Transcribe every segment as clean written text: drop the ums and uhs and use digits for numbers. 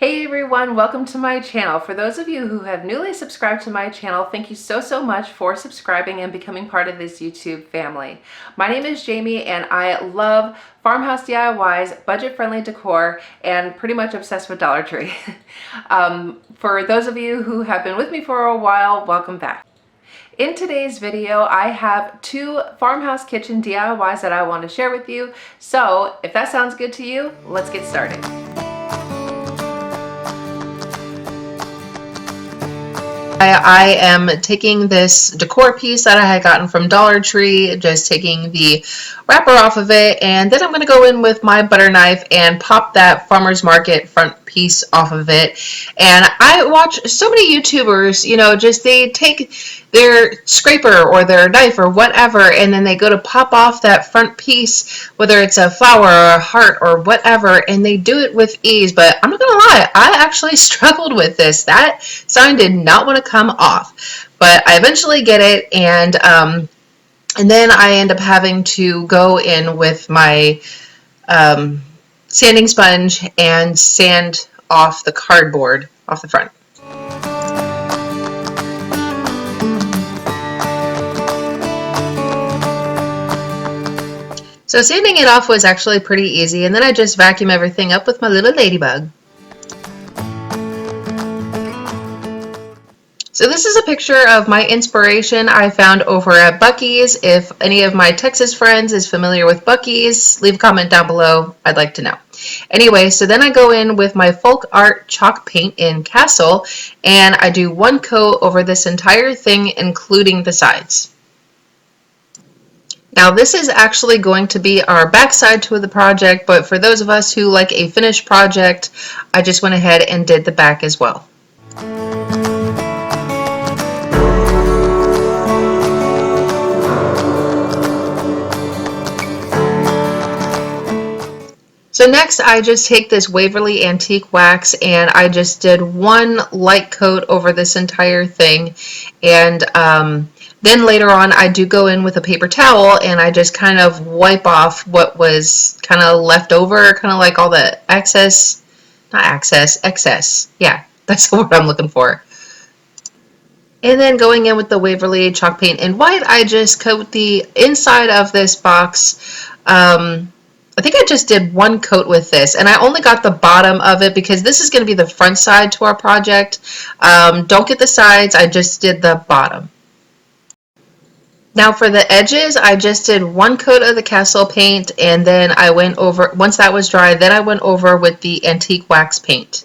Hey everyone, welcome to my channel. For those of you who have newly subscribed to my channel, thank you so much for subscribing and becoming part of this YouTube family. My name is Jamie and I love farmhouse DIYs, budget-friendly decor, and pretty much obsessed with Dollar Tree. For those of you who have been with me for a while, welcome back. In today's video, I have two farmhouse kitchen DIYs that I want to share with you. So if that sounds good to you, let's get started. I am taking this decor piece that I had gotten from Dollar Tree, just taking the wrapper off of it, and then I'm going to go in with my butter knife and pop that farmer's market front piece off of it. And I watch so many YouTubers, just they take their scraper or their knife or whatever, and then they go to pop off that front piece, whether it's a flower or a heart or whatever, and they do it with ease. But I'm not gonna lie, I actually struggled with this. That sign did not want to come off, but I eventually get it, and then I end up having to go in with my sanding sponge and sand off the cardboard off the front. So sanding it off was actually pretty easy, and then I just vacuum everything up with my little ladybug. So this is a picture of my inspiration I found over at Buc-ee's. If any of my Texas friends is familiar with Buc-ee's, leave a comment down below. I'd like to know. Anyway, so then I go in with my folk art chalk paint in Castle, and I do one coat over this entire thing, including the sides. Now this is actually going to be our backside to the project, but for those of us who like a finished project, I just went ahead and did the back as well. So next I just take this Waverly Antique Wax and I just did one light coat over this entire thing, and then later on I do go in with a paper towel and I just kind of wipe off what was kind of left over, kind of like all the excess, yeah, that's the word I'm looking for. And then going in with the Waverly chalk paint in white, I just coat the inside of this box. I think I just did one coat with this, and I only got the bottom of it because this is going to be the front side to our project. Don't get the sides, I just did the bottom. Now for the edges, I just did one coat of the Castle paint, and then I went over, once that was dry, then I went over with the antique wax paint.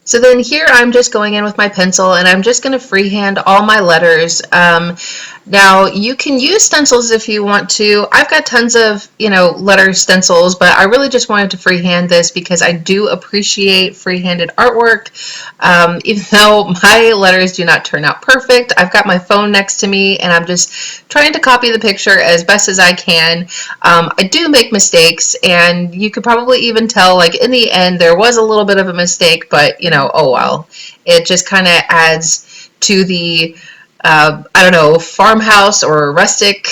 So then here I'm just going in with my pencil and I'm just going to freehand all my letters. Now you can use stencils if you want to. I've got tons of, letter stencils, but I really just wanted to freehand this because I do appreciate freehanded artwork. Even though my letters do not turn out perfect, I've got my phone next to me and I'm just trying to copy the picture as best as I can. I do make mistakes, and you could probably even tell, like in the end there was a little bit of a mistake, but oh well. It just kind of adds to the I don't know, farmhouse or rustic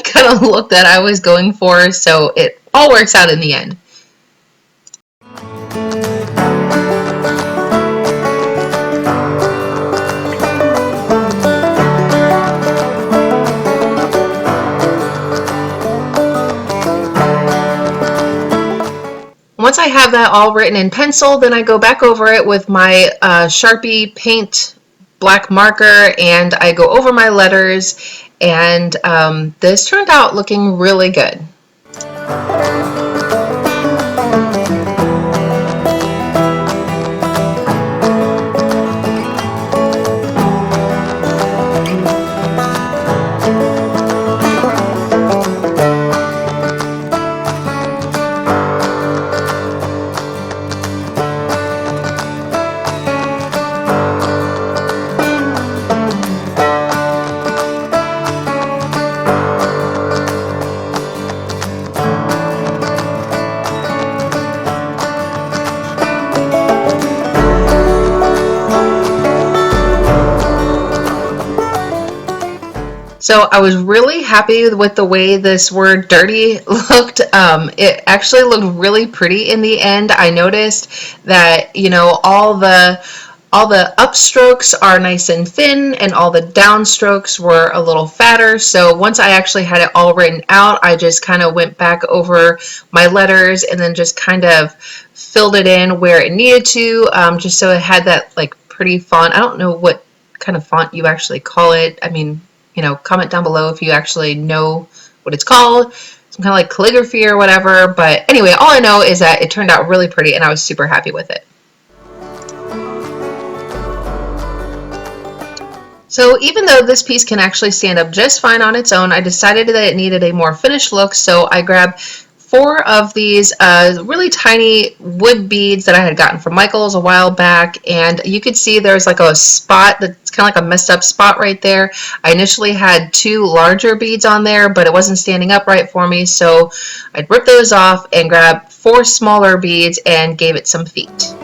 kind of look that I was going for, so it all works out in the end. Once I have that all written in pencil, then I go back over it with my Sharpie paint black marker and I go over my letters, and this turned out looking really good. So I was really happy with the way this word dirty looked. It actually looked really pretty in the end. I noticed that, you know, all the upstrokes are nice and thin and all the downstrokes were a little fatter. So once I actually had it all written out, I just kind of went back over my letters and then just kind of filled it in where it needed to, just so it had that like pretty font. I don't know what kind of font you actually call it. I mean, you know, comment down below if you actually know what it's called. Some kind of like calligraphy or whatever. But anyway, all I know is that it turned out really pretty and I was super happy with it. So even though this piece can actually stand up just fine on its own, I decided that it needed a more finished look, so I grabbed 4 of these really tiny wood beads that I had gotten from Michael's a while back, and you could see there's like a spot that's kind of like a messed up spot right there. I initially had 2 larger beads on there, but it wasn't standing up right for me, so I ripped those off and grabbed 4 smaller beads and gave it some feet.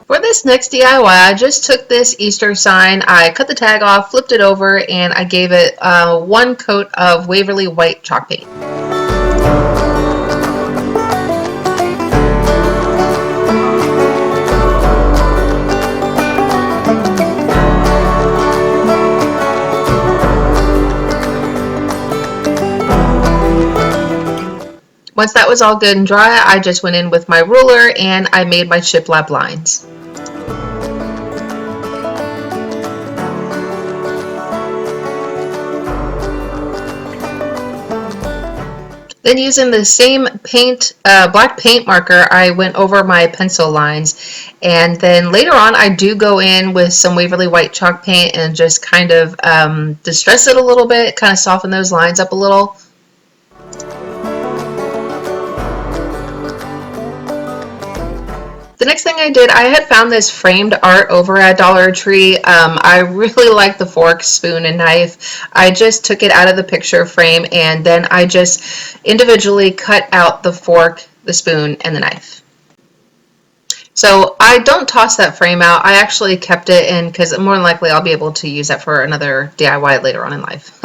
For this next DIY, I just took this Easter sign, I cut the tag off, flipped it over, and I gave it 1 coat of Waverly white chalk paint. Once that was all good and dry, I just went in with my ruler and I made my shiplap lines. Then using the same paint, black paint marker, I went over my pencil lines. And then later on, I do go in with some Waverly white chalk paint and just kind of distress it a little bit, kind of soften those lines up a little. The next thing I did, I had found this framed art over at Dollar Tree. I really like the fork, spoon, and knife. I just took it out of the picture frame and then I just individually cut out the fork, the spoon, and the knife. So I don't toss that frame out. I actually kept it in because more than likely I'll be able to use that for another DIY later on in life.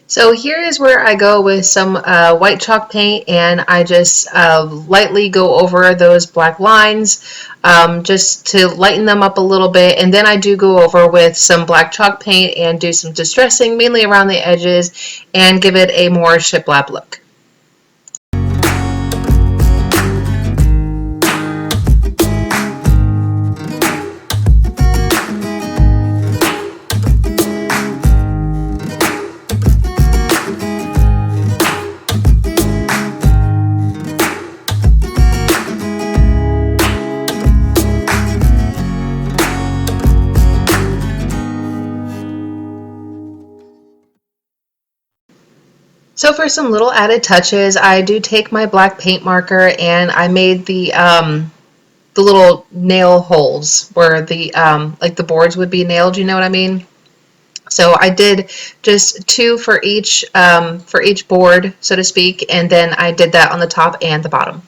So here is where I go with some white chalk paint and I just lightly go over those black lines just to lighten them up a little bit, and then I do go over with some black chalk paint and do some distressing mainly around the edges and give it a more shiplap look. So for some little added touches, I do take my black paint marker and I made the little nail holes where the like the boards would be nailed, you know what I mean? So I did just two for each board, so to speak, and then I did that on the top and the bottom.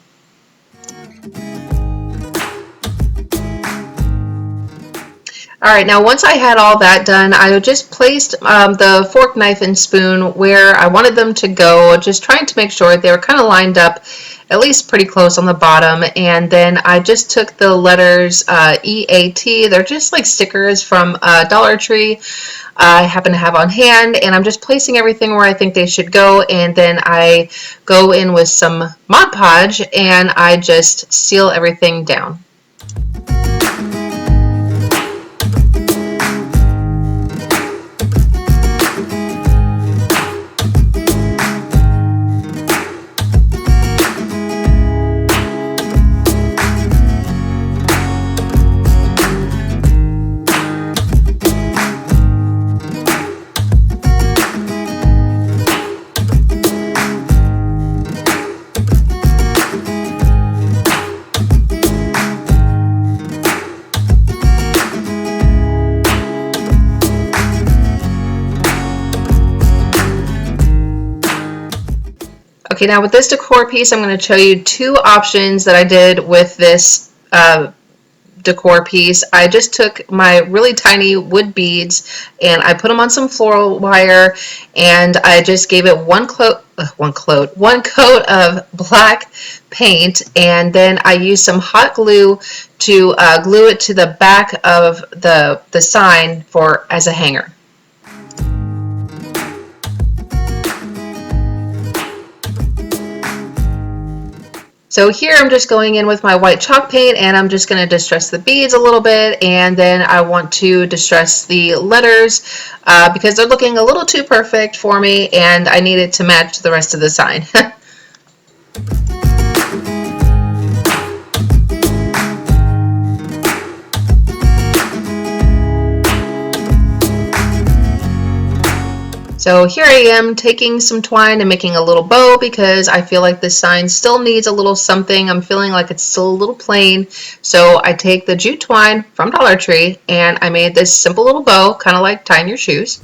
All right, now once I had all that done, I just placed the fork, knife, and spoon where I wanted them to go, just trying to make sure they were kind of lined up at least pretty close on the bottom. And then I just took the letters EAT, they're just like stickers from Dollar Tree I happen to have on hand, and I'm just placing everything where I think they should go, and then I go in with some Mod Podge and I just seal everything down. Okay, now with this decor piece, I'm going to show you two options that I did with this decor piece. I just took my really tiny wood beads and I put them on some floral wire, and I just gave it one coat of black paint, and then I used some hot glue to glue it to the back of the sign for as a hanger. So here I'm just going in with my white chalk paint and I'm just going to distress the beads a little bit, and then I want to distress the letters because they're looking a little too perfect for me and I need it to match the rest of the sign. So here I am taking some twine and making a little bow because I feel like this sign still needs a little something. I'm feeling like it's still a little plain. So I take the jute twine from Dollar Tree and I made this simple little bow, kind of like tying your shoes.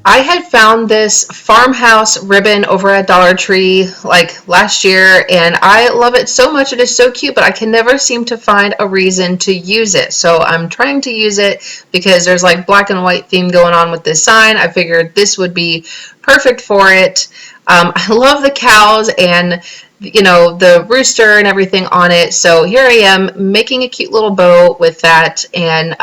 I had found this farmhouse ribbon over at Dollar Tree like last year and I love it so much. It is so cute, but I can never seem to find a reason to use it. So I'm trying to use it because there's like black and white theme going on with this sign. I figured this would be perfect for it. I love the cows and the rooster and everything on it. So here I am making a cute little bow with that, and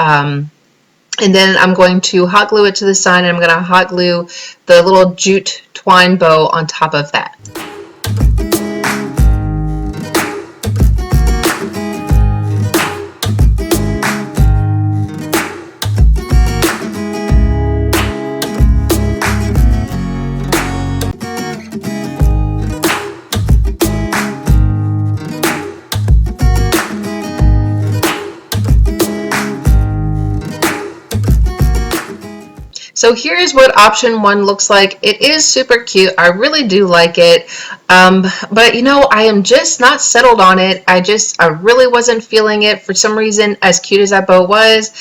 then I'm going to hot glue it to the sign, and I'm going to hot glue the little jute twine bow on top of that. So here's what option one looks like. It is super cute. I really do like it. But I am just not settled on it. I really wasn't feeling it for some reason. As cute as that bow was,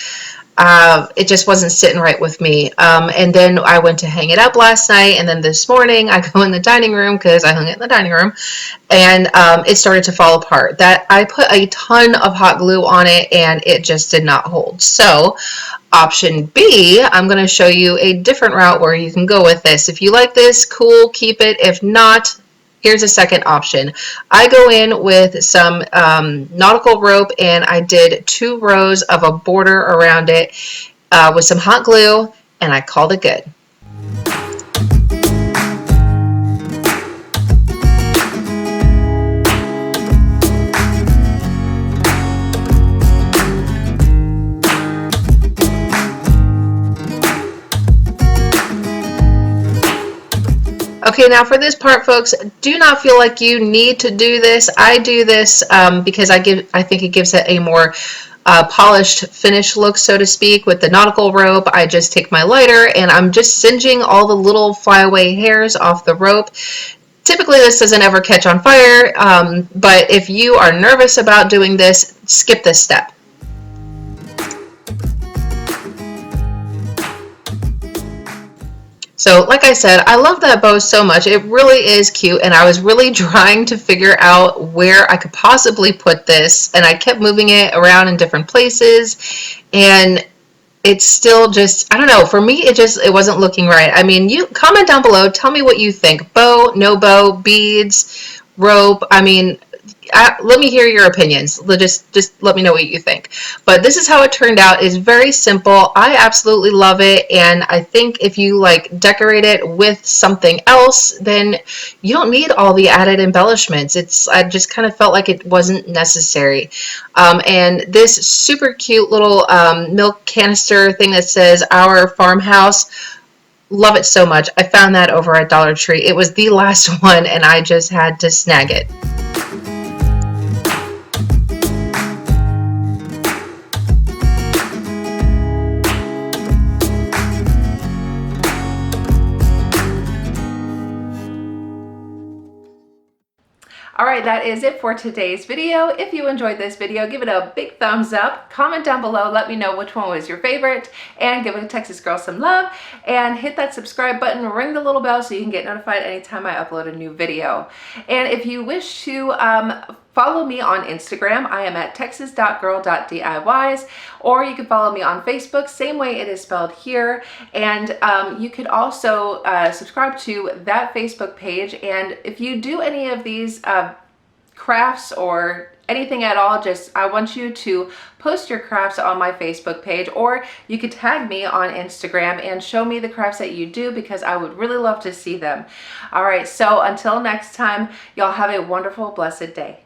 it just wasn't sitting right with me. And then I went to hang it up last night, and then this morning I go in the dining room because I hung it in the dining room, and it started to fall apart. That I put a ton of hot glue on it and it just did not hold. So option B, I'm going to show you a different route where you can go with this. If you like this, cool, keep it. If not, here's a second option. I go in with some nautical rope and I did 2 rows of a border around it with some hot glue, and I called it good. Okay, now for this part, folks, do not feel like you need to do this. I do this because I think it gives it a more polished finish look, so to speak, with the nautical rope. I just take my lighter and I'm just singeing all the little flyaway hairs off the rope. Typically this doesn't ever catch on fire, but if you are nervous about doing this, skip this step. So like I said, I love that bow so much. It really is cute, and I was really trying to figure out where I could possibly put this, and I kept moving it around in different places, and it's still just, I don't know, for me it wasn't looking right. I mean, you comment down below, tell me what you think. Bow, no bow, beads, rope. I mean, let me hear your opinions. Just let me know what you think. But this is how it turned out. It's very simple. I absolutely love it, and I think if you like decorate it with something else, then you don't need all the added embellishments. I just kind of felt like it wasn't necessary. And this super cute little milk canister thing that says "Our Farmhouse." Love it so much. I found that over at Dollar Tree. It was the last one, and I just had to snag it. Alright, that is it for today's video. If you enjoyed this video, give it a big thumbs up, comment down below, let me know which one was your favorite, and give a Texas girl some love, and hit that subscribe button, ring the little bell so you can get notified anytime I upload a new video. And if you wish to follow me on Instagram, I am at texas.girl.diys, or you can follow me on Facebook, same way it is spelled here. And you could also subscribe to that Facebook page. And if you do any of these crafts or anything at all, I want you to post your crafts on my Facebook page, or you could tag me on Instagram and show me the crafts that you do, because I would really love to see them. All right, so until next time, y'all have a wonderful, blessed day.